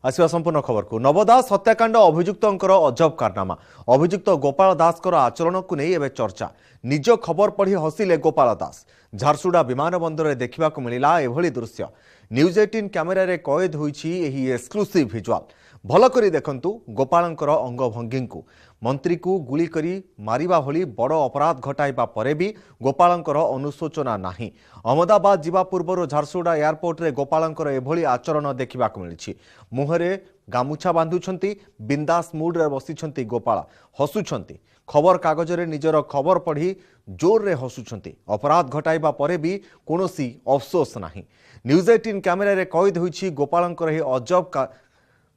आसवा संपूर्ण खबर को नवदास हत्याकांड अभियुक्तर अजब कारनामा अभियुक्त गोपाल दास आचरण को नहीं एवं चर्चा निज खबर पढ़ी हसिले गोपाल दास झारसुड़ा विमान बंदर में देखा मिला एभली दृश्य न्यूज 18 कैमेरा कैद होईछि एही एक्सक्लूसिव भिजुआल भल करी देखंतु गोपालंकर अंगभंगी को मंत्री को गुली करी मारिबा भली बड़ अपराध घटाइबा परे भी गोपालंकर अनुशोचना नाही। अहमदाबाद जिबा पूर्व झारसुड़ा एयरपोर्ट रे गोपालंकर एभली आचरण देखा मिली मुहरे गामुछा बांधुछंती बिंदास मूड रे बसिछंती गोपाल हसुछंती खबर कागज रे निजर खबर पढ़ी जोर रे हसुछंती अपराध घटाइबा परे भी कोनोसी अफसोस नाही। न्यूज 18 कैमेरा रे कैद होईछि गोपालंकर एही अजब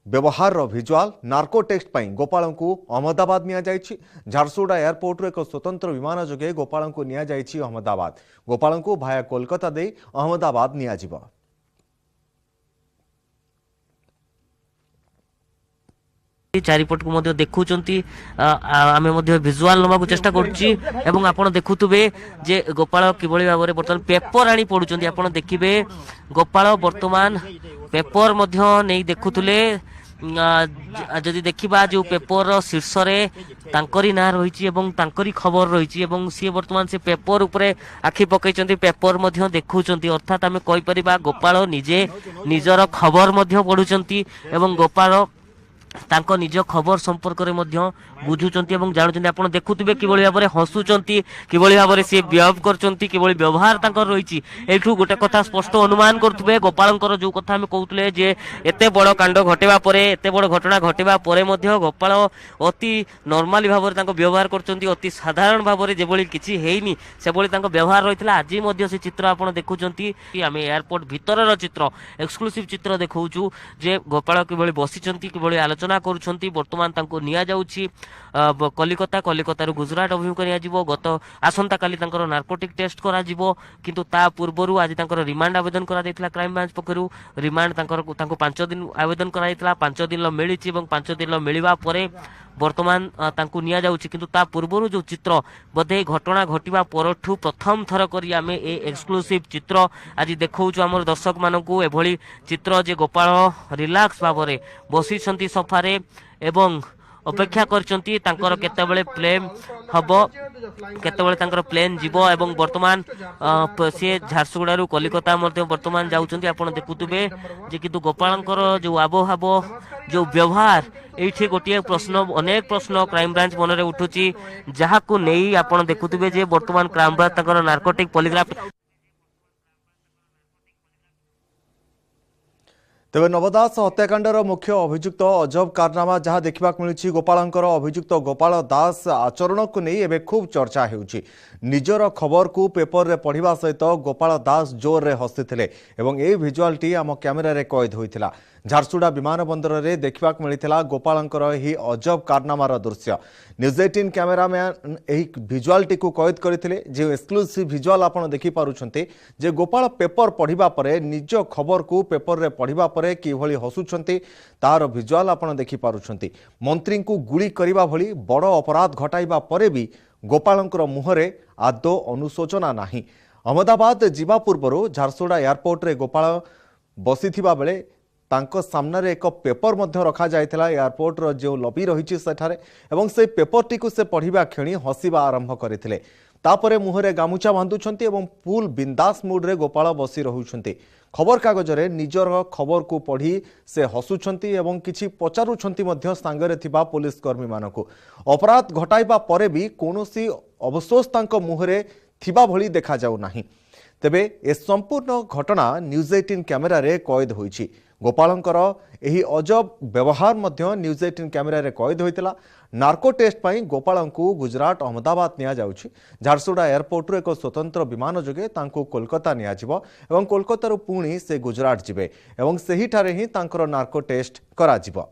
व्यवहार भिजुआल नार्को टेस्ट पर गोपाल को अहमदाबाद निया जाइछि। झारसुड़ा एयरपोर्ट एक स्वतंत्र विमान जोगे गोपाल को निया जाइछि अहमदाबाद गोपाल को भाया कोलकाता दे अहमदाबाद निया जिबा। चारिपट को मध्य देखुचंती आमे मध्य विजुअल नबा को चेष्टा करछि एवं आपण देखुतबे जे गोपाल किबळी भाबरे वर्तमान पेपर आनी पढुचंती आपण देखिबे गोपाल वर्तमान पेपर मध्य नै देखुतले जदि देखिबा जो पेपर शीर्ष रे तांकरी ना रहिछि एवं तांकरी खबर रहिछि एवं सी वर्तमान से पेपर ऊपर आखि पकैचंती पेपर मध्य देखुचंती अर्थात आमे कहि परिबा गोपाल निजे निजर खबर मध्य पढुचंती एवं गोपाल तांको निज खबर संपर्क रे मध्य बुझुचंती एवं जानुचंती आपण देखुतबे किबळी भाबरे हसुचंती किबळी भाबरे से बिहेव करचंती किबळी व्यवहार तांकर रहिछि एठू गोटे कथा स्पष्ट अनुमान करथबे गोपालंकर जो कथा हम कहउतले जे एते बड़ कांड घटेबा परे एते बड़ घटना घटेबा परे मध्य गोपाल अति नॉर्मली भाबरे तांको व्यवहार करचंती अति साधारण भाबरे जेबळी किछि हेइनी सेबळी तांको व्यवहार रहितला आज मध्य से चित्र आपण देखुचंती आमे एयरपोर्ट भितरर चित्र एक्सक्लूसिव चित्र देखौछु जे गोपाल किबळी बसिचंती किबळी आलोचना करुछंती वर्तमान तांको निया जाउछि कलिकता कलिकतारू गुजरात अभिमुख निया जिवो गत आसंता काली तांकर नार्कोटिक टेस्ट करा जिवो किंतु ता पूर्वरु आज तांकर रिमांड आवेदन करा दैथिला क्राइम ब्रांच पखरु रिमांड तांकर तांको 5 दिन आवेदन करा दैथिला 5 दिन ल मिलिछि एवं 5 दिन ल मिलिबा परे वर्तमान तांको निया जाउछि किंतु ता पूर्वरु जो चित्र बधे घटना घटिबा परठू प्रथम थर करी आमे ए एक्सक्लूसिव चित्र आज देखौछु हमर दर्शक मानकू एभली चित्र जे गोपाल रिलैक्स भाबरे बसिछंती सफारे एवं अपेक्षा करचंती तांकर केतेबेले प्लेन हबो केतेबेले तांकर प्लेन जीवो एवं वर्तमान से झारसुगुड़ारू कलिकता मध्ये वर्तमान जाउचंती आपण देखुतबे जे किंतु गोपालंकर जो आबोहाबो जो व्यवहार एठी गोटिए प्रश्न अनेक प्रश्न क्राइम ब्रांच मनरे उठुची जहा को नेई आपण देखुतबे जे वर्तमान क्राइम ब्रांच तांकर नार्कोटिक पॉलीग्राफ तेबे नवदास हत्याकांडर मुख्य अभियुक्त अजब कारनामा जहां देखा मिली गोपालंकर अभियुक्त गोपाल दास आचरण को नहीं एवं खूब चर्चा होउछि। निजर खबर को पेपर रे पढ़िबा सहित गोपाल दास जोर रे हसिथिले एवं ए भिजुआलटी आम कैमेरा रे कैद होइथिला। झारसुड़ा विमान बंदर रे देखा मिलता गोपालंकर ही अजब कारनामार दृश्य न्यूज 18 कैमेरामैन एही भिजुआलटी को कैद करथिले जे एक्सक्लूसिव भिजुआल आपण देखि पारुछंते जे गोपाल पेपर पढ़िबा परे निज खबर को पेपर रे पढ़िबा परे किभली हसुछंती तार भिजुआल आपण देखि पारुछंती। मंत्री को गुली करिबा भली बड़ अपराध घटाइबा परे भी गोपालंकर मुहरे आदौ अनुशोचना नाही। अहमदाबाद जिबा पूर्व झारसुड़ा एयरपोर्ट रे गोपाल बसिथिबा बेले तांको सामने रे एक पेपर मध्य रखा जायथिला एयरपोर्ट रो जो लॉबी रहिछि सेठारे एवं से पेपरटी को से पढ़िबा खेणी हसिबा आरंभ करथिले तापरे मुहरे गामुछा बांधुछंती एवं फुल बिंदास मूड रे गोपाल बसी रहुछंती खबर कागज रे निजर खबर को पढ़ी से हसुछंती एवं किछि पचारुछंती मध्य सांगरे थिबा पुलिस कर्मी मानकू अपराध घटाइबा परे भी कोनोसी अवसोस तांको मुहरे थिबा भली देखा जाउ नाही। तेबे ए संपूर्ण घटना न्यूज 18 कैमेरा रे कैद होईछि। गोपालंकर एही अजब व्यवहार मध्य न्यूज 18 कैमेरा रे कैद होइतिला। नार्को टेस्ट पई गोपाल को गुजरात अहमदाबाद निया जाउछि। झारसुड़ा एयरपोर्ट एक स्वतंत्र विमान जोगे तांको कोलकाता निया जिवो एवं कोलकाता पुणी से गुजरात जिवे एवं सही ठारे ही तांकर नार्को टेस्ट करा जिवो।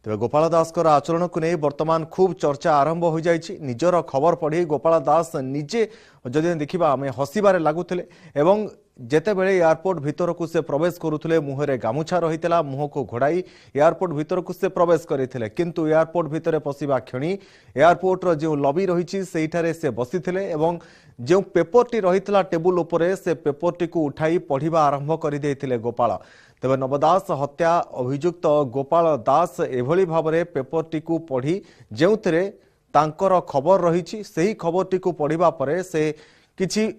तेज गोपाल दास आचरण को नहीं वर्तमान खूब चर्चा आरंभ हो जाइए। निजर खबर पढ़ी गोपाल दास निजे जदि देखा आम हसबार लगुले एवं जेतेबेले एयरपोर्ट भितर को से प्रवेश करुले मुहरे गामुछा रही मुह को घोड़ाई एयरपोर्ट भितर को से प्रवेश करते किंतु एयरपोर्ट भितर पशिबा क्षणी एयरपोर्टर जो लॉबी रही से बसी जो पेपरटी रही टेबुल उपरे से पेपरटी को उठाई पढ़ा आरंभ करदे गोपाल तेज नवदास हत्या अभियुक्त गोपाल दास एभली भाव में पेपरटी को पढ़ी जो खबर रही से खबरटी को पढ़ा पर से किछि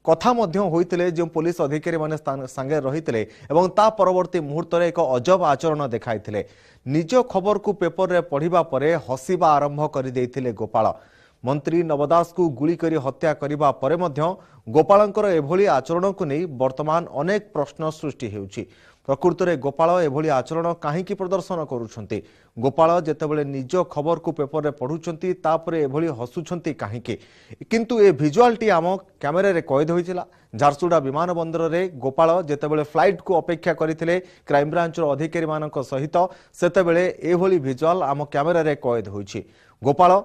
कथा मध्य होइतिले जो पुलिस अधिकारी माने संगे रहितिले एवं ता परवर्ती मुहूर्त एक अजब आचरण देखाइतिले निज खबर को पेपर रे पढ़िबा परे हसिबा आरंभ करि देइतिले गोपाल मंत्री नवदास को गुली करी हत्या करिबा परे मध्य गोपालंकर एभली आचरण को नहीं वर्तमान अनेक प्रश्न सृष्टि हेउछि प्रकृत में गोपाल एभली आचरण कहीं प्रदर्शन करुछंती गोपाल जेतेबेले निज खबर को पेपर रे पढ़ुछंती तापरे एभली हसुछंती कहीं किंतु ए विजुअलटी आम कैमेरा रे कैद होइतिला झारसुगुड़ा विमान बंदर रे गोपाल जेतेबेले फ्लाइट को अपेक्षा करथिले क्राइम ब्रांच रो अधिकारी मानक सहित सेतेबेले एभली विजुअल आम कैमेरा रे कैद होइछि गोपाल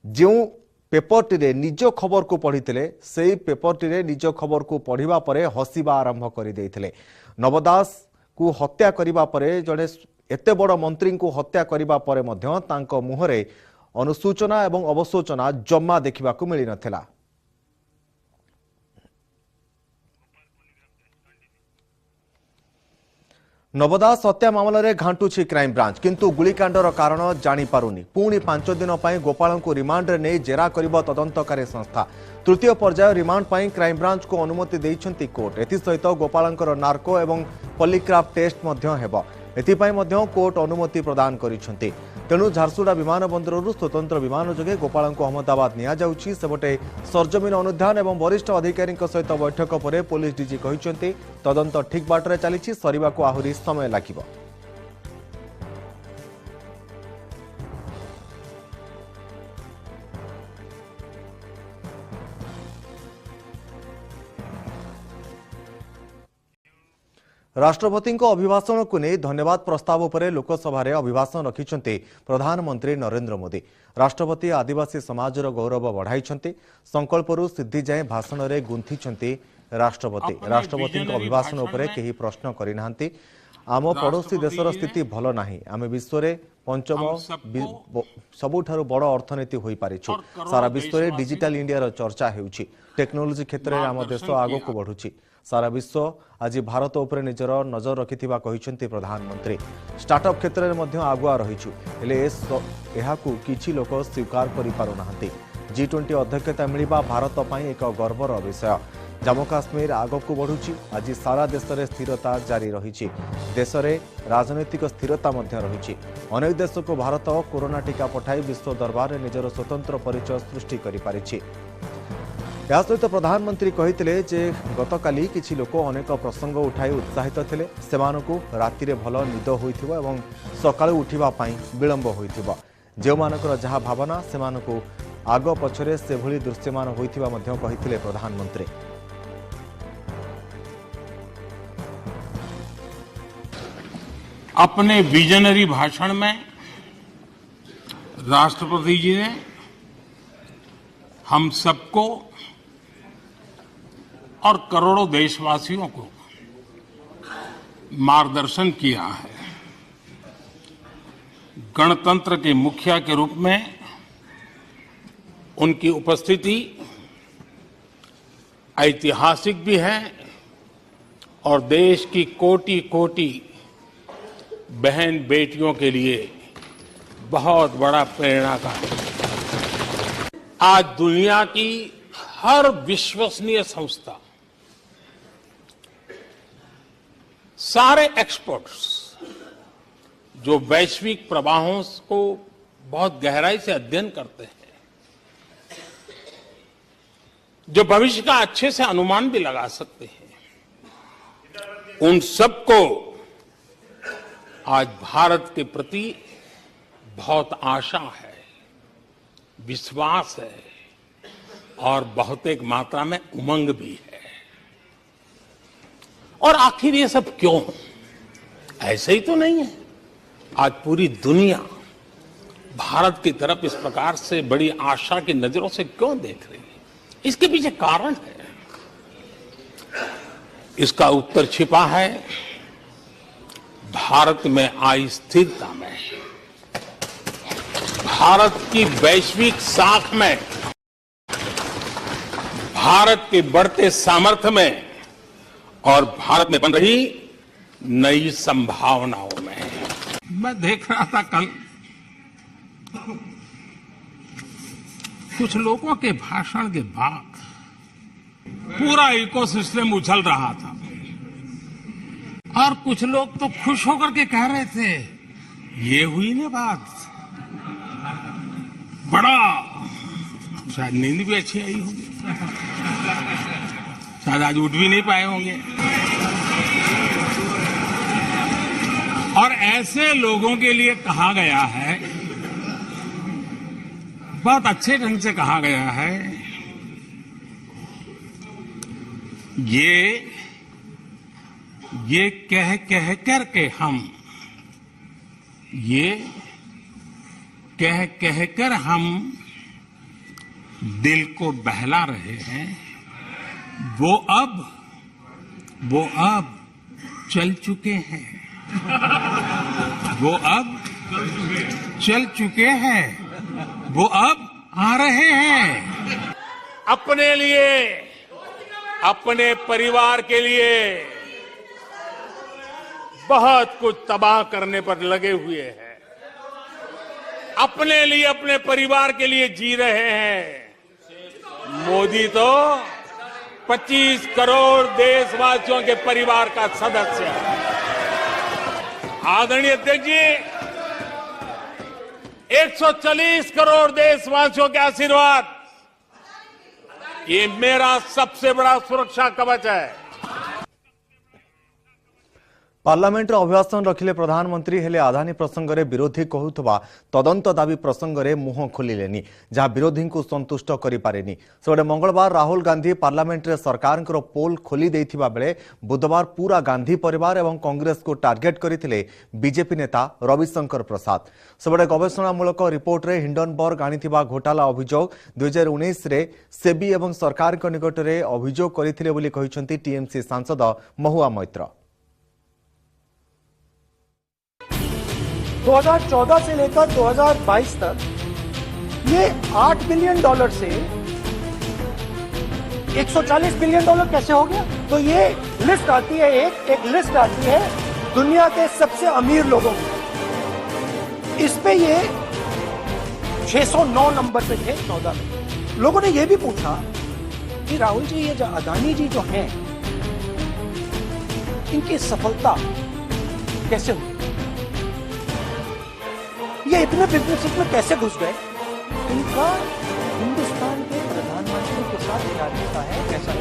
जो पेपरटी रे निज खबर को पढ़िथिले सेही पेपरटी रे निज खबर को पढ़िबा परे हसिबा आरंभ करि देइथिले नवदास को हत्या करिबा परे जड़े एते बड़ मंत्री को हत्या करिबा परे मध्य तांको मुहरे अनुसूचना एवं अवसूचना जम्मा देखिबा को मिली नथिला नवदास हत्या मामला रे घांटुछि क्राइम ब्रांच किंतु गुलिकांडर कारण जानी पारुनी पुणी 5 दिन पई गोपाल को रिमांड रे नै जेरा करिबो तदंतकारी संस्था तृतीय पर्याय रिमांड पई क्राइम ब्रांच को अनुमति दैछंती कोर्ट एथि सहित गोपालंकर नार्को एवं पॉलीग्राफ टेस्ट मध्य हेबो एथिपाई मध्य कोर्ट अनुमति प्रदान करिछंती तेणु झारसुगुड़ा विमान बंदररू स्वतंत्र विमान जोगे गोपाल को अहमदाबाद निया जाउछि सेबटे सरजमीन अनुध्यान एवं वरिष्ठ अधिकारी सहित बैठक पर पुलिस डीजी कहिछंती तदंत ठीक बाटरे चलीछि सरिबा को आहुरी समय लागिबो राष्ट्रपति अभिभाषण को नहीं धन्यवाद प्रस्ताव पर लोकसभा अभिभाषण रखिंट प्रधानमंत्री नरेंद्र मोदी राष्ट्रपति आदिवासी समाजर गौरव बढ़ाई संकल्परू सिद्धि जाए भाषण में गुंथि राष्ट्रपति अभिभाषण उपर कहीं प्रश्न करना आम पड़ोसी देशर स्थिति भल नहीं आम विश्व में पंचम सबुठारु बड़ अर्थनीति हो पारिछु सारा विश्व में डिजिटल इंडिया चर्चा होउछि टेक्नोलोजी क्षेत्र में आम देश आगो को बढ़ुछि सारा विश्व आज भारत उपर निजर नजर रखिथिबा कहिसेंती प्रधानमंत्री स्टार्टअप क्षेत्र में मध्य आगुआ रहिछु हेले एहाकु किछि लोक स्वीकार करि पारु नाहंती G20 अध्यक्षता मिलिबा भारत पई एक गर्वर विषय जम्मू काश्मीर आगक बढ़ुछि आज सारा देश में स्थिरता जारी रही देश में राजनैतिक स्थिरता रही अनेक देश को भारत कोरोना टीका पठाई विश्व दरबार में निजर स्वतंत्र परिचय सृष्टि करिपारिछि या सहित प्रधानमंत्री कहते जे गतकाली किछि लोक अनेक प्रसंग उठाई उत्साहित थिले सेमानकु राति रे भल निद होइथिबो एवं सकाळु उठिबा पई विलंब होइथिबो जे मानकर जहा भावना सेमानकु आग पछरे से भली दृश्यमान होइथिबा मध्य कहिथिले प्रधानमंत्री अपने विजनरी भाषण में राष्ट्रपति जी ने हम सबको और करोड़ों देशवासियों को मार्गदर्शन किया है गणतंत्र के मुखिया के रूप में उनकी उपस्थिति ऐतिहासिक भी है और देश की कोटि कोटि बहन बेटियों के लिए बहुत बड़ा प्रेरणा का है। आज दुनिया की हर विश्वसनीय संस्था सारे एक्सपर्ट्स जो वैश्विक प्रवाहों को बहुत गहराई से अध्ययन करते हैं जो भविष्य का अच्छे से अनुमान भी लगा सकते हैं उन सबको आज भारत के प्रति बहुत आशा है विश्वास है और बहुत एक मात्रा में उमंग भी है और आखिर ये सब क्यों ऐसे ही तो नहीं है आज पूरी दुनिया भारत की तरफ इस प्रकार से बड़ी आशा की नजरों से क्यों देख रही है इसके पीछे कारण है इसका उत्तर छिपा है भारत में आई स्थिरता में, भारत की वैश्विक साख में, भारत के बढ़ते सामर्थ्य में और भारत में बन रही नई संभावनाओं में। मैं देख रहा था कल कुछ लोगों के भाषण के बाद पूरा इकोसिस्टम उछल रहा था और कुछ लोग तो खुश होकर के कह रहे थे ये हुई ना बात, बड़ा शायद नींद भी अच्छी आई होगी, शायद आज उठ भी नहीं पाए होंगे। और ऐसे लोगों के लिए कहा गया है, बहुत अच्छे ढंग से कहा गया है, ये कह करके हम, ये कह कर हम दिल को बहला रहे हैं, वो अब चल चुके हैं, वो अब चल चुके हैं, वो अब आ रहे हैं। अपने लिए, अपने परिवार के लिए बहुत कुछ तबाह करने पर लगे हुए हैं, अपने लिए, अपने परिवार के लिए जी रहे हैं। मोदी तो 25 करोड़ देशवासियों के परिवार का सदस्य है। आदरणीय अध्यक्ष जी, 140 करोड़ देशवासियों के आशीर्वाद, ये मेरा सबसे बड़ा सुरक्षा कवच है। पार्लियामेंट अभिभाषण रखिले प्रधानमंत्री हेले आदानी प्रसंग में विरोधी कहूथबा तदंत दाबी प्रसंग में मुह खोलिलेनी, जहां विरोधी को संतुष्ट करि पारेनी। सेबडे मंगलवार राहुल गांधी पार्लियामेंट रे सरकार पोल खोली देथिबा बेले बुधवार पूरा गांधी परिवार एवं कांग्रेस को टार्गेट करथिले बीजेपी नेता रविशंकर प्रसाद। सेबडे गवेषणामूलक रिपोर्ट रे हिंडनबर्ग आनिथिबा घोटाला अभियोग 2019 रे सेबी एवं सरकार के निकट में अभियोग करथिले बोली कहिसंती टीएमसी सांसद महुआ मैत्र। 2014 से लेकर 2022 तक ये $8 बिलियन से $140 बिलियन कैसे हो गया? तो ये लिस्ट आती है, एक लिस्ट आती है दुनिया के सबसे अमीर लोगों की। इस पे ये 609 नंबर पे थे 14 में। लोगों ने ये भी पूछा कि राहुल जी, ये जो अदानी जी जो हैं, इनकी सफलता कैसे हुई? ये इतने बिजनेस में कैसे घुस गए? इनका हिंदुस्तान के प्रधानमंत्री के साथ क्या रिश्ता है, कैसा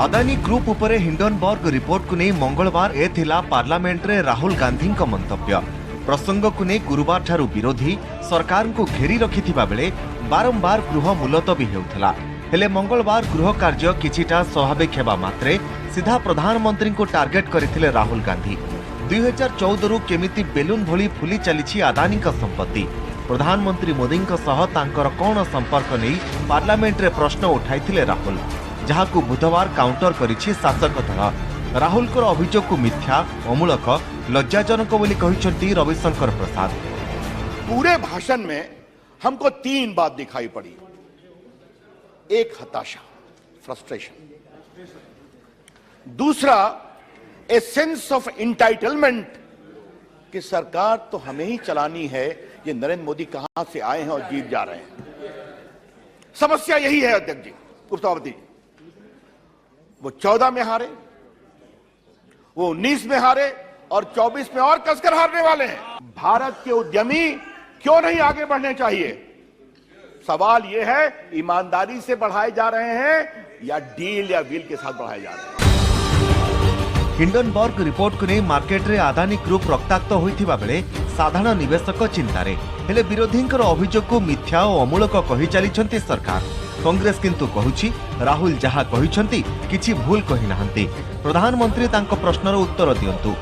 अदानी ग्रुप उपरे हिंडनबर्ग रिपोर्ट को नहीं मंगलवार ए थिला पार्लियामेंट रे राहुल गांधी का मंतव्य। प्रसंग को नहीं गुरुवार ठारू विरोधी सरकार को घेरी रखिथिबा बेले बारंबार गृह मुलतवी हेउथला। हेले मंगलवार गृह कार्य किछिटा स्वाभाविक हेबा मात्रे सीधा प्रधानमंत्री को टार्गेट करथिले राहुल गांधी। 2014 रु केमिति बेलून भली फुली चलीछि अदानी का संपत्ति, प्रधानमंत्री मोदी सह तांकर कौन संपर्क नहीं पार्लियामेंट रे प्रश्न उठाइथिले राहुल, जहाकू बुधवार काउंटर करिछि शासक दल। राहुल को अभियोग को मिथ्या, अमूलक, लज्जाजनक बोली कहिसंती रविशंकर प्रसाद। पूरे भाषण में हमको 3 बात दिखाई पड़ी। एक, हताशा, फ्रस्ट्रेशन। दूसरा, ए सेंस ऑफ इंटाइटलमेंट कि सरकार तो हमें ही चलानी है, ये नरेंद्र मोदी कहां से आए हैं और जीत जा रहे हैं। समस्या यही है अध्यक्ष जी, उपसभापति। वो 14 में हारे, वो 19 में हारे और 24 में और कसकर हारने वाले हैं। भारत के उद्यमी क्यों नहीं आगे बढ़ने चाहिए? सवाल यह है, ईमानदारी से बढ़ाए जा रहे हैं या डील या व्हील के साथ बढ़ाए जा रहे हैं? हिंडनबर्ग रिपोर्ट को नहीं मार्केट रे अदानी ग्रुप रक्ताक्त होइथिबा बेले साधारण निवेशक चिंतारे। हेले विरोधींकर अभियोग को मिथ्या और अमूलक कहि चलिछंती सरकार। कांग्रेस किंतु कहुछि राहुल जहा कहिछंती किछि भूल कहि नाहंती। प्रधानमंत्री तांको प्रश्नर उत्तर दियंतु।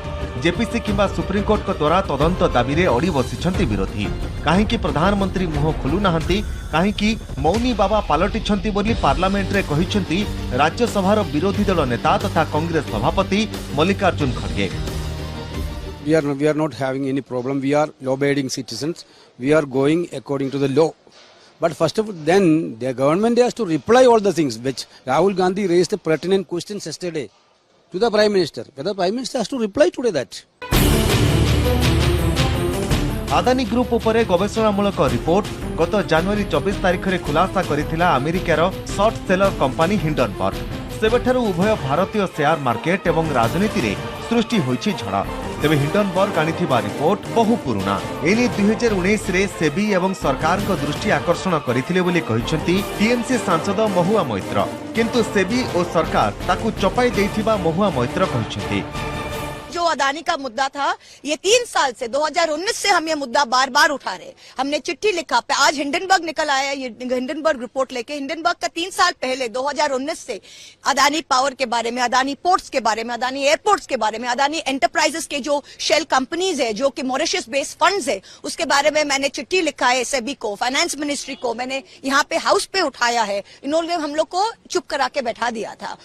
जेपीसी किंबा सुप्रीमकोर्ट द्वारा तदंत दाबी रे अड़ी बसिछंती विरोधी। काहेकि प्रधानमंत्री मुह खोलु नाहंती, काहेकि मौनी बाबा पालटिछंती बोली पार्लियामेंट रे कहिछंती राज्यसभार विरोधी दल नेता तथा कांग्रेस सभापति मल्लिकार्जुन खड़गे। We are not having any problem. We are law-abiding citizens. We are going according to the law. But first of all, then the government has to reply all the things which Rahul Gandhi raised the pertinent questions yesterday to the Prime Minister. Whether Prime Minister has to reply today that. Adani group उपरे गवेषणामूलक report गत जनवरी 24 तारिख में खुलासा करिथिला अमेरिकार short seller company Hindenburg. सेबेठारु उभय भारतीय share market एवं राजनीति रे सृष्टि होइछि झड़। तेबे हिंडनबर्ग आनिथिबा रिपोर्ट बहु पुराना। एनी 2019 रे सेबी एवं सरकार को दृष्टि आकर्षण करिथिले बोली कहिसंती टीएमसी सांसद महुआ मैत्र, किंतु सेबी और सरकार ताकू चपाई देइथिबा महुआ मैत्र कहिसंती। जो अदानी का मुद्दा था, ये 3 साल से 2019 से हम ये मुद्दा बार बार उठा रहे। हमने चिट्ठी लिखा, आज हिंडनबर्ग निकल आया, ये हिंडनबर्ग रिपोर्ट लेके। हिंडनबर्ग का 3 साल पहले 2019 से अदानी पावर के बारे में, अदानी पोर्ट्स के बारे में, अदानी एयरपोर्ट्स के बारे में, अदानी एंटरप्राइजेस के जो शेल कंपनीज है, जो कि मॉरिशस बेस्ड फंड्स है, उसके बारे में मैंने चिट्ठी लिखा है सेबी को, फाइनेंस मिनिस्ट्री को। मैंने यहाँ पे हाउस पे उठाया है। इन्होंने हम लोग को चुप करा के बैठा दिया था।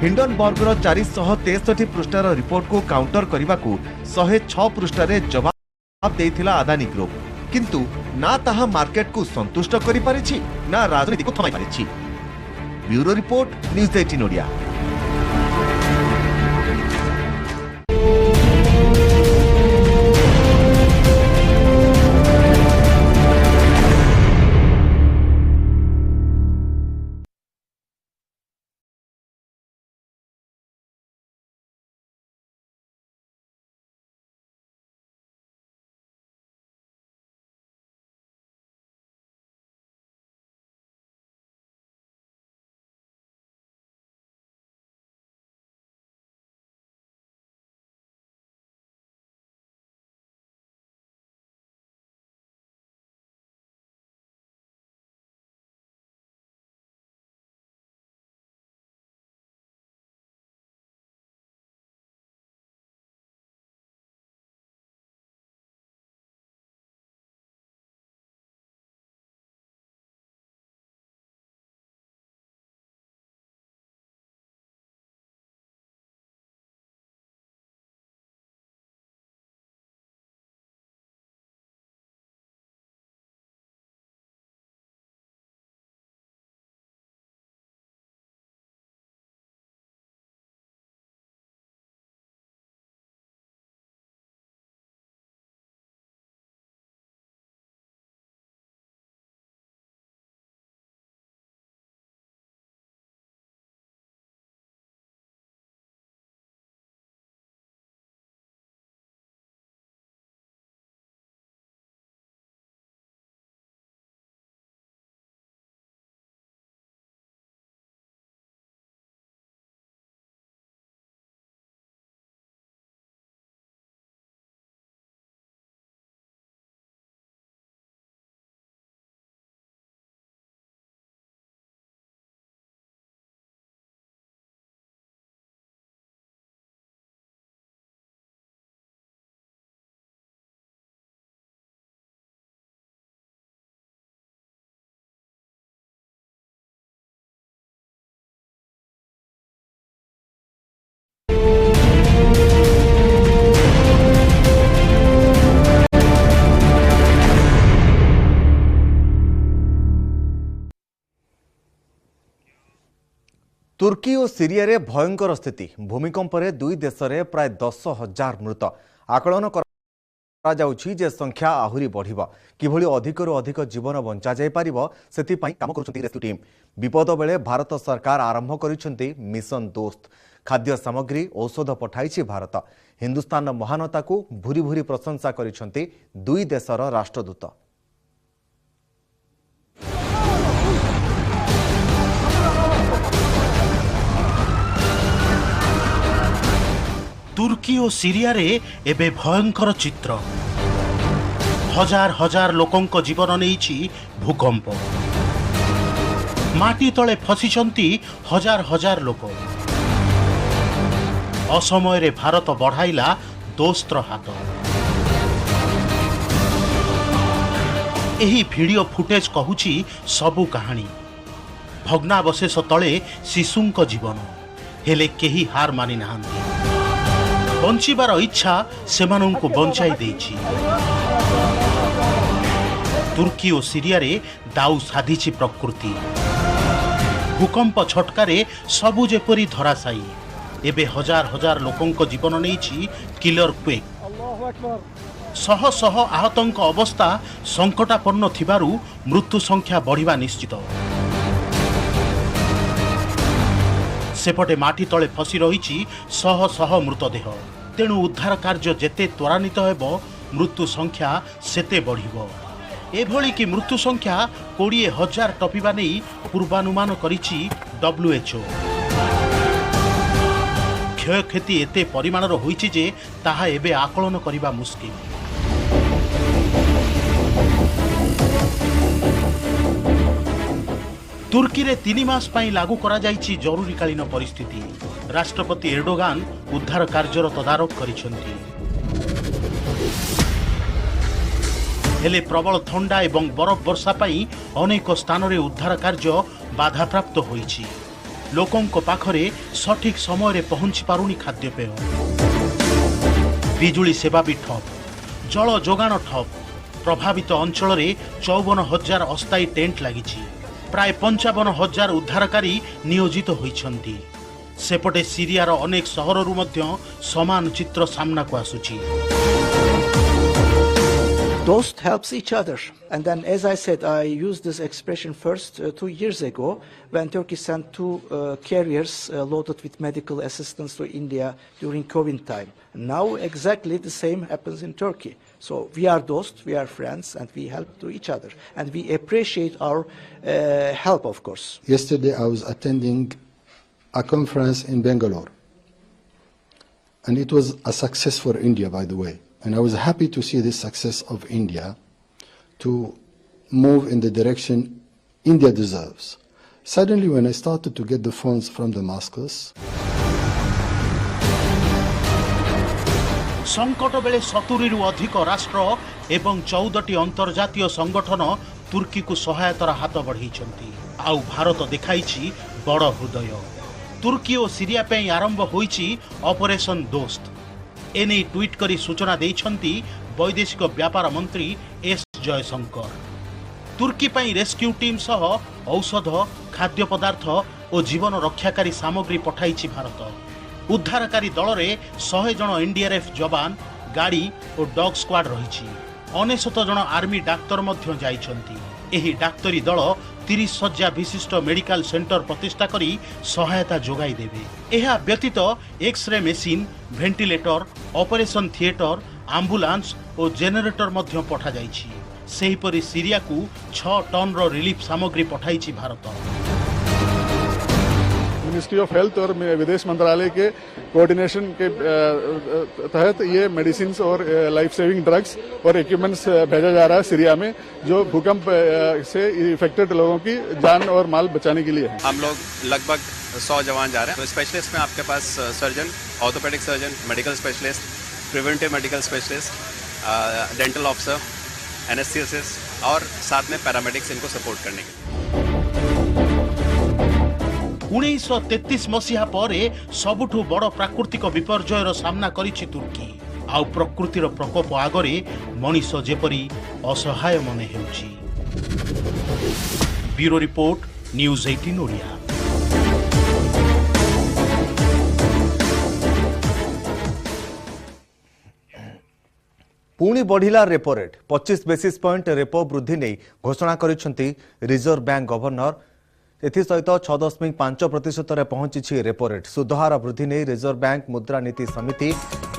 हिंडनबर्गर 463 पृष्ठार रिपोर्ट को काउंटर करने को 106 पृष्ठारे जवाब देथिला अदानी ग्रुप, किंतु ना ताहा मार्केट को संतुष्ट करि पारिछि ना राजनीति को थमाई पारिछि। Bureau report, news 18 Odia. तुर्की और सीरिया रे भयंकर स्थिति। भूमिकंप रे दुई देश रे प्राय 10,000 मृत। आकलन करा जाउछि जे संख्या आहुरी बढ़िबो। किभଳି अधिकରୁ अधिक जीवन बंचा जाय पारिबो सेति पई काम करूछंती रेस्क्यू टीम। विपद बेले भारत सरकार आरंभ करिसंती मिशन दोस्त। खाद्य सामग्री औषध पठाइछि भारत। हिंदुस्तान महानता को भूरी भूरी प्रशंसा करिसंती दुई देशर राष्ट्रदूत। तुर्की और सीरिया रे एबे भयंकर चित्र। हजार हजार लोकंक जीवन नेइछि भूकंप। माटी तले फसिछंती हजार हजार लोक। असमय भारत बढ़ाइला दोस्तर हाथ। एही वीडियो फुटेज कहूची सबु कहानी। भग्नावशेष तले शिशुंक जीवन हेले केही हार मानि नाहांती। बंचिबार इच्छा सेमानंकु बंचाई देछि। तुर्की और सीरिया रे दाऊ साधिछि प्रकृति। भूकंप छटकारे सबु जेपरी धराशायी। एबे हजार हजार लोकंक जीवन नेछि किलर क्वेक। शह शह आहतंक अवस्था संकटापन्न थिबारु मृत्यु संख्या बढ़िबा निश्चित। सेपटे माटी तले फसी रहिछि शह शह मृतदेह। तेणु उद्धार कार्य जेते त्वरान्वित हेबो मृत्यु संख्या सेते बढ़िबो। एभली कि मृत्यु संख्या 20,000 टपिबा नेई पूर्वानुमान करिछि WHO। क्षयक्षति एते परिमाणर होइछि जे ताहा एबे आकलन करिबा मुश्किल। तुर्की रे 3 मास पई लागू करा जाइछि जरूरीकालीन परिस्थिति। राष्ट्रपति एर्डोगान उद्धार कार्यर तदारक करिसेंति। हेले प्रबल ठंडा एवं बरफ वर्षा पई अनेक स्थान रे उद्धार कार्य बाधाप्राप्त होइछि। लोकंक पाखरे सठिक समय रे पहुंची पारुनी खाद्यपेय। बिजुली सेवा भी ठप, जल जोगाण ठप। प्रभावित अंचल रे 54,000 अस्थायी टेंट लागिछि। प्राय 55,000 उद्धारकारी नियोजित होइछन्ति। सेपटे सीरियार अनेक सहररु मध्य समान चित्र सामना को आसुछि। Dost helps each other, and then, as I said, I used this expression first 2 years ago when Turkey sent 2 carriers loaded with medical assistance to India during COVID time. Now exactly the same happens in Turkey. So we are Dost, we are friends, and we help to each other, and we appreciate our help, of course. Yesterday I was attending a conference in Bangalore, and it was a success for India, by the way. And I was happy to see this success of India to move in the direction India deserves. Suddenly, when I started to get the funds from Damascus, संकट बेले 70 रु अधिक राष्ट्र एवं 14टी अंतर्जातीय संगठन तुर्की को सहायतार हाथ बढ़ाइछन्ति। आउ भारत देखाइछि बड़ हृदय। तुर्की और सीरिया पे आरंभ होइछि ऑपरेशन दोस्त। एने ट्वीट करी सूचना देइछन्ति वैदेशिक व्यापार मंत्री एस जयशंकर। तुर्की पई रेस्क्यू टीम सह औषध, खाद्य पदार्थ और जीवन रक्षाकारी सामग्री पठाइछि भारत। उद्धारकारी दल रे 100 जन एनडीआरएफ जवान, गाड़ी और डॉग स्क्वाड रहिछि। 99 जन आर्मी डाक्तर मध्य जाइछन्ति। एही डाक्तरी दल 30 शଯ୍ୟା विशिष्ट मेडिकल सेंटर प्रतिष्ठा करी सहायता जोगाई देबे। एहा व्यतीत x ray machine, ventilator, operation theatre, ambulance और जेनरेटर मध्य पठा जाइछि। सेहीपरि सीरिया को 6 टन रो रिलीफ सामग्री पठाइछि भारत। मिनिस्ट्री ऑफ हेल्थ और विदेश मंत्रालय के कोऑर्डिनेशन के तहत ये मेडिसिन और लाइफ सेविंग ड्रग्स और इक्विपमेंट्स भेजा जा रहा है सीरिया में, जो भूकंप से इफेक्टेड लोगों की जान और माल बचाने के लिए है। हम लोग लगभग 100 जवान जा रहे हैं। तो स्पेशलिस्ट में आपके पास surgeon, orthopaedic surgeon, medical specialist, preventive medical specialist, dental officer, anaesthetist और साथ में पैरामेडिक्स इनको सपोर्ट करने के लिए। 1933 मसीहा परे सबुठु बड़ प्राकृतिक विपर्ययर सामना करिछि तुर्की। आउ प्रकृतिर प्रकोप आगरे मनीष जेपरी असहाय मने हेउछि। Bureau report, news 18 Odia. पुणी बढ़िला repo rate. 25 basis point repo वृद्धि नहीं घोषणा करिसेंति रिजर्व बैंक गवर्नर। एसहित 6.5% पहुंची रेपो रेट। सुधहार वृद्धि नहीं रिजर्व बैंक मुद्रानीति समिति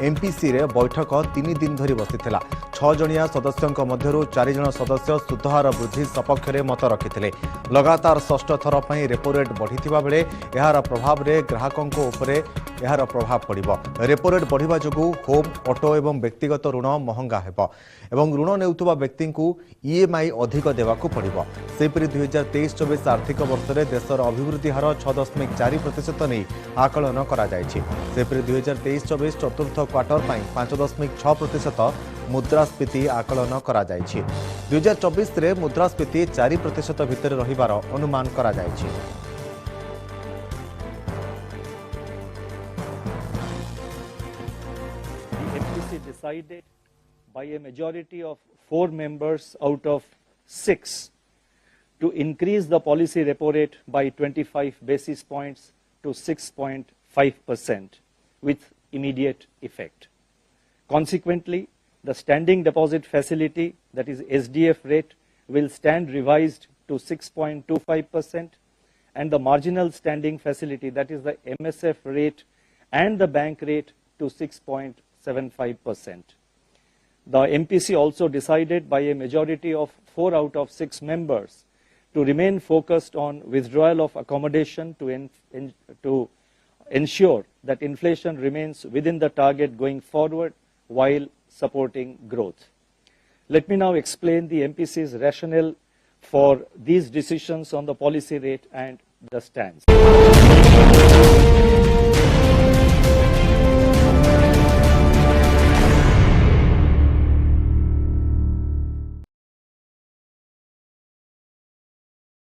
एमपीसी रे बैठक 3 दिन धरी बसिथिला। 6 जणिया सदस्यों मध्यरु 4 जण सदस्य सुधहार वृद्धि सपक्ष में मत रखिथिले। लगातार 6ठ थर पई रेपो रेट बढ़िथिबा बेले एहार प्रभाव रे ग्राहकों उपरे एहार प्रभाव पड़िबो। रेपो रेट बढ़िबा जोगु होम, ऑटो एवं व्यक्तिगत ऋण महंगा हेबो एवं ऋण नेउथुबा व्यक्ति को ईएमआई अधिक देवाकू पड़िबो। सेपरि 2023-24 आर्थिक वर्ष ବର୍ଷରେ ଦେଶର ଅଭିବୃଦ୍ଧି ହାର 6.4% ନେଇ ଆକଳନ କରାଯାଇଛି। ସେପରି 2023-24 ଚତୁର୍ଥ କ୍ୱାର୍ଟର ପାଇଁ 5.6% ମୁଦ୍ରାସ୍ଫୀତି ଆକଳନ କରାଯାଇଛି। 2024ରେ ମୁଦ୍ରାସ୍ଫୀତି 4% ଭିତରେ ରହିବାର ଅନୁମାନ କରାଯାଇଛି। The MPC decided by a majority of 4 members out of 6 to increase the policy repo rate by 25 basis points to 6.5% with immediate effect. Consequently, the standing deposit facility, that is SDF rate, will stand revised to 6.25%, and the marginal standing facility, that is the MSF rate and the bank rate, to 6.75%. The MPC also decided by a majority of 4 out of 6 members to remain focused on withdrawal of accommodation to ensure that inflation remains within the target going forward while supporting growth. Let me now explain the MPC's rationale for these decisions on the policy rate and the stance.